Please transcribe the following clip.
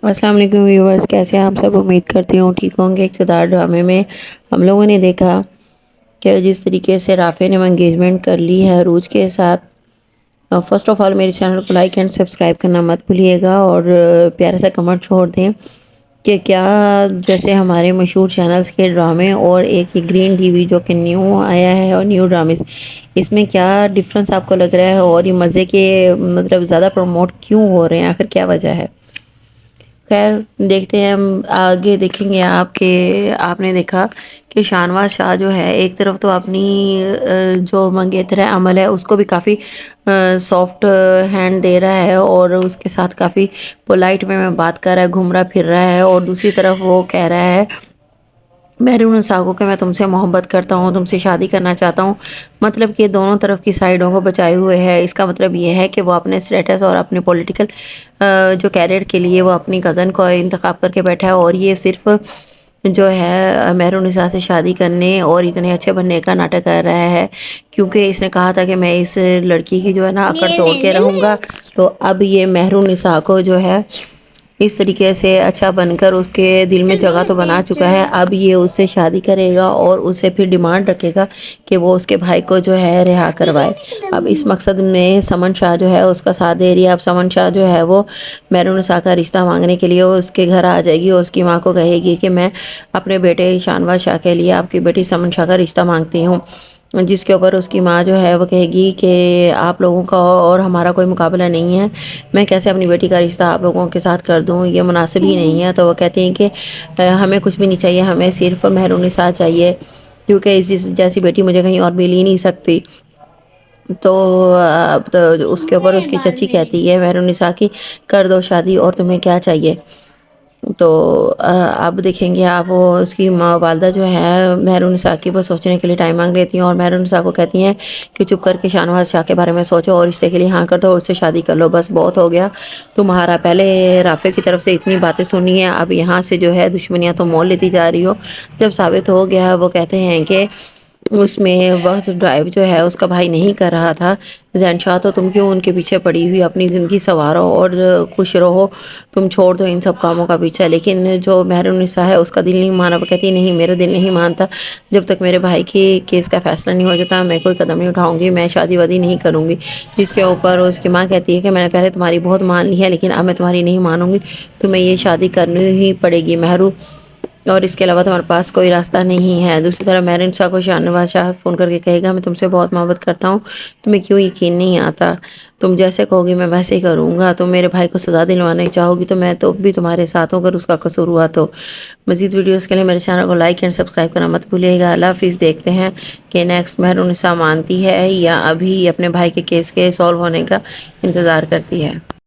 السلام علیکم ویورز، کیسے ہیں آپ سب؟ امید کرتی ہوں ٹھیک ہوں گے۔ اقتدار ڈرامے میں ہم لوگوں نے دیکھا کہ جس طریقے سے رافع نے انگیجمنٹ کر لی ہے عروج کے ساتھ۔ فرسٹ آف آل میرے چینل کو لائک اینڈ سبسکرائب کرنا مت بھولیے گا، اور پیارا سا کمنٹ چھوڑ دیں کہ کیا جیسے ہمارے مشہور چینلز کے ڈرامے اور ایک یہ گرین ٹی وی جو کہ نیو آیا ہے اور نیو ڈرامز، اس میں کیا ڈفرنس آپ کو لگ رہا ہے، اور یہ مزے کے مطلب زیادہ پروموٹ کیوں ہو رہے ہیں، آخر کیا وجہ ہے؟ خیر دیکھتے ہیں، ہم آگے دیکھیں گے آپ نے دیکھا کہ شاہنواز شاہ جو ہے ایک طرف تو اپنی جو منگیتر عمل ہے اس کو بھی کافی سافٹ ہینڈ دے رہا ہے، اور اس کے ساتھ کافی پولائٹ میں بات کر رہا ہے، گھوم رہا پھر رہا ہے، اور دوسری طرف وہ کہہ رہا ہے مہرون النساء کو کہ میں تم سے محبت کرتا ہوں، تم سے شادی کرنا چاہتا ہوں۔ مطلب کہ دونوں طرف کی سائیڈوں کو بچائے ہوئے ہے۔ اس کا مطلب یہ ہے کہ وہ اپنے سٹیٹس اور اپنے پولیٹیکل جو کیریئر کے لیے وہ اپنی کزن کو انتخاب کر کے بیٹھا ہے، اور یہ صرف جو ہے مہرون النساء سے شادی کرنے اور اتنے اچھے بننے کا ناٹک کر رہا ہے، کیونکہ اس نے کہا تھا کہ میں اس لڑکی کی جو ہے نا اکڑ توڑ کے رہوں گا۔ تو اب یہ مہرون النساء کو جو ہے اس طریقے سے اچھا بن کر اس کے دل میں جگہ تو بنا چکا ہے، اب یہ اس سے شادی کرے گا اور اسے پھر ڈیمانڈ رکھے گا کہ وہ اس کے بھائی کو جو ہے رہا کروائے۔ اب اس مقصد میں سمن شاہ جو ہے اس کا ساتھ دے رہی ہے۔ اب سمن شاہ جو ہے وہ مہرون النساء کا رشتہ مانگنے کے لیے اس کے گھر آ جائے گی، اور اس کی ماں کو کہے گی کہ میں اپنے بیٹے شاہنواز شاہ کے لیے آپ کی بیٹی سمن شاہ کا رشتہ مانگتی ہوں، جس کے اوپر اس کی ماں جو ہے وہ کہے گی کہ آپ لوگوں کا اور ہمارا کوئی مقابلہ نہیں ہے، میں کیسے اپنی بیٹی کا رشتہ آپ لوگوں کے ساتھ کر دوں، یہ مناسب ہی نہیں ہے۔ تو وہ کہتے ہیں کہ ہمیں کچھ بھی نہیں چاہیے، ہمیں صرف مہرون النساء چاہیے، کیونکہ اس جیسی بیٹی مجھے کہیں اور مل ہی نہیں سکتی۔ تو اس کے اوپر اس کی چچی کہتی ہے مہرون النساء کی کر دو شادی، اور تمہیں کیا چاہیے؟ تو اب دیکھیں گے آپ، وہ اس کی ماں والدہ جو ہے مہرون النساء کی، وہ سوچنے کے لیے ٹائم مانگ لیتی ہیں، اور مہرون النساء کو کہتی ہیں کہ چپ کر کے شاہنواز شاہ کے بارے میں سوچو اور رشتے کے لیے ہاں کر دو اور اس سے شادی کر لو، بس بہت ہو گیا تمہارا۔ پہلے رافع کی طرف سے اتنی باتیں سنی ہیں، اب یہاں سے جو ہے دشمنیاں تو مول لیتی جا رہی ہو۔ جب ثابت ہو گیا، وہ کہتے ہیں کہ اس میں وقت ڈرائیو جو ہے اس کا بھائی نہیں کر رہا تھا، زین شاہ، تو تم کیوں ان کے پیچھے پڑی ہوئی، اپنی زندگی سنوارو اور خوش رہو، تم چھوڑ دو ان سب کاموں کا پیچھا۔ لیکن جو مہرون النساء ہے اس کا دل نہیں مانا، وہ کہتی نہیں، میرا دل نہیں مانتا، جب تک میرے بھائی کے کیس کا فیصلہ نہیں ہو جاتا میں کوئی قدم نہیں اٹھاؤں گی، میں شادی وادی نہیں کروں گی۔ جس کے اوپر اس کی ماں کہتی ہے کہ میں نے پہلے تمہاری بہت مان لی ہے، لیکن اب میں تمہاری نہیں مانوں گی، تمہیں یہ شادی کرنی ہی پڑے گی مہرو، اور اس کے علاوہ تمہارے پاس کوئی راستہ نہیں ہے۔ دوسری طرف مہرون النساء کو شاہنواز شاہ فون کر کے کہے گا میں تم سے بہت محبت کرتا ہوں، تمہیں کیوں یقین نہیں آتا، تم جیسے کہو گی میں ویسے ہی کروں گا، تم میرے بھائی کو سزا دلوانا چاہو گی تو میں تو بھی تمہارے ساتھ ہوں، اگر اس کا قصور ہوا تو۔ مزید ویڈیوز کے لیے میرے چینل کو لائک اینڈ سبسکرائب کرنا مت بھولیے گا۔ اللہ حافظ۔ دیکھتے ہیں کہ نیکسٹ مہرون النساء مانتی ہے یا ابھی اپنے بھائی کے کیس کے سالو ہونے کا انتظار کرتی ہے۔